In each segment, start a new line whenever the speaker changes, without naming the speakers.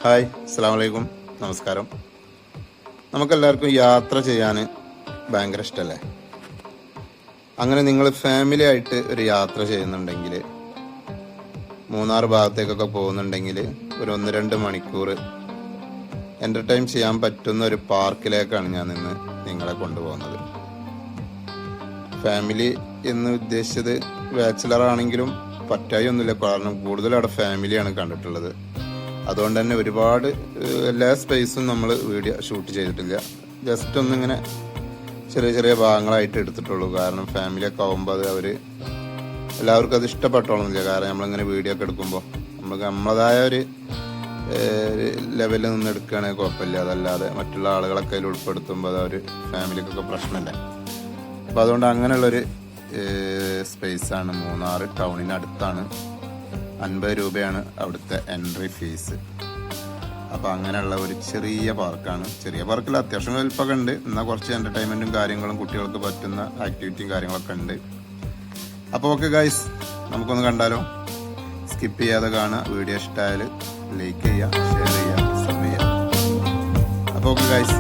Hi, അസ്സലാമു അലൈക്കും, നമസ്കാരം. നമുക്കെല്ലാവർക്കും യാത്ര ചെയ്യാൻ ഭയങ്കര ഇഷ്ടമല്ലേ? അങ്ങനെ നിങ്ങൾ ഫാമിലി ആയിട്ട് ഒരു യാത്ര ചെയ്യുന്നുണ്ടെങ്കിൽ, മൂന്നാർ ഭാഗത്തേക്കൊക്കെ പോകുന്നുണ്ടെങ്കിൽ, ഒരു 1-2 മണിക്കൂർ എൻ്റർടൈൻ ചെയ്യാൻ പറ്റുന്ന ഒരു പാർക്കിലേക്കാണ് ഞാൻ ഇന്ന് നിങ്ങളെ കൊണ്ടുപോകുന്നത്. ഫാമിലി എന്ന് ഉദ്ദേശിച്ചത് ബാച്ചിലർ ആണെങ്കിലും പറ്റായി ഒന്നുമില്ല, കാരണം കൂടുതലും അവിടെ ഫാമിലിയാണ് കണ്ടിട്ടുള്ളത്. അതുകൊണ്ട് തന്നെ ഒരുപാട് എല്ലാ സ്പേസും നമ്മൾ വീഡിയോ ഷൂട്ട് ചെയ്തിട്ടില്ല. ജസ്റ്റ് ഒന്നിങ്ങനെ ചെറിയ ചെറിയ ഭാഗങ്ങളായിട്ട് എടുത്തിട്ടുള്ളൂ. കാരണം ഫാമിലിയൊക്കെ ആകുമ്പോൾ അത് എല്ലാവർക്കും അത് ഇഷ്ടപ്പെട്ടോളന്നില്ല. കാരണം നമ്മളിങ്ങനെ വീഡിയോ ഒക്കെ എടുക്കുമ്പോൾ നമ്മളതായ ഒരു ലെവലിൽ നിന്ന് എടുക്കുകയാണെങ്കിൽ കുഴപ്പമില്ല. അതല്ലാതെ മറ്റുള്ള ആളുകളൊക്കെ അതിൽ ഉൾപ്പെടുത്തുമ്പോൾ അത് ഒരു ഫാമിലിക്കൊക്കെ പ്രശ്നമില്ല. അപ്പോൾ അതുകൊണ്ട് അങ്ങനെയുള്ളൊരു സ്പേസാണ്. മൂന്നാർ ടൗണിനടുത്താണ്. 50 രൂപയാണ് അവിടുത്തെ എൻട്രി ഫീസ്. അപ്പോൾ അങ്ങനെയുള്ള ഒരു ചെറിയ പാർക്കാണ്. ചെറിയ പാർക്കിൽ അത്യാവശ്യം വലിപ്പമൊക്കെ ഉണ്ട്. എന്നാൽ കുറച്ച് എൻ്റർടൈൻമെൻറ്റും കാര്യങ്ങളും കുട്ടികൾക്ക് പറ്റുന്ന ആക്ടിവിറ്റിയും കാര്യങ്ങളൊക്കെ ഉണ്ട്. അപ്പോൾ ഓക്കെ ഗൈസ്, നമുക്കൊന്ന് കണ്ടാലോ? സ്കിപ്പ് ചെയ്യാതെ കാണുക. വീഡിയോ ഇഷ്ടമായാൽ ലൈക്ക് ചെയ്യുക, ഷെയർ ചെയ്യുക, സബ് ചെയ്യുക. അപ്പോൾ ഓക്കെ ഗൈസ്.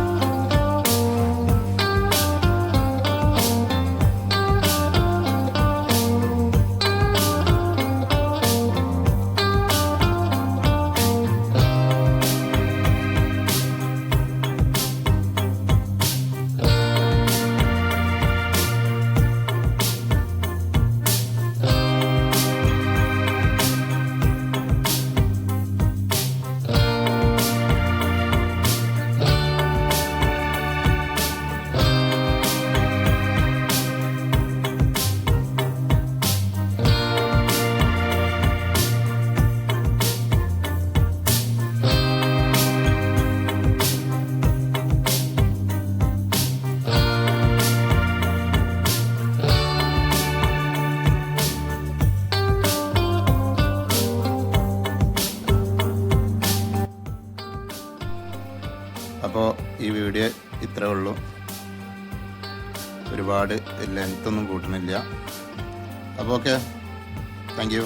അപ്പോൾ ഈ വീഡിയോ ഇത്രേ ഉള്ളൂ. ഒരുപാട് ലെങ്ത്തൊന്നും കൂട്ടണില്ല. അപ്പോൾ ഓക്കെ, താങ്ക് യു.